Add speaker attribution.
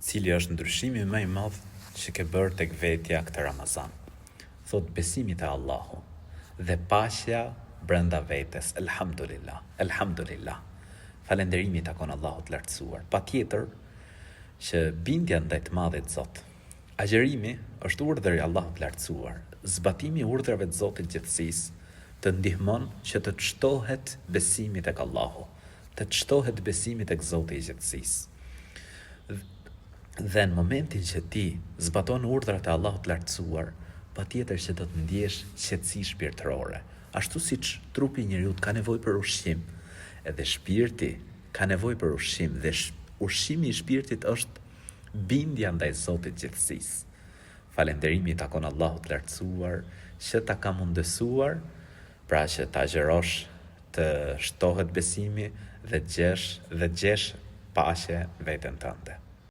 Speaker 1: Cili është ndryshimi më i madh që ke bërë tek vetja këtë Ramazan? Thot besimi te Allahu dhe paqja brenda vetes. Elhamdulillah. Elhamdulillah. Falënderimi takon Allahut të lartësuar. Patjetër që bindja ndaj të Madhit Zot. Agjërimi është urdhër i Allahut të lartësuar. Zbatimi i urdhrave të Zotit gjithësisë të ndihmon që të çtohet besimi tek Allahu, të çtohet besimi tek Zoti i gjithësisë. Dhe në momentin që ti zbaton urdhrat e Allahut të lartësuar, patjetër që do të ndjesh qetësi shpirtërore. Ashtu siç trupi i njeriu ka nevojë për ushqim, edhe shpirti ka nevojë për ushqim dhe ushqimi i shpirtit është bindja ndaj Zotit gjithësisë. Falënderimi takon Allahut të lartësuar që ta ka mundësuar, pra që ta agjërosh, të shtohet besimi dhe gjesh paqe veten tënde.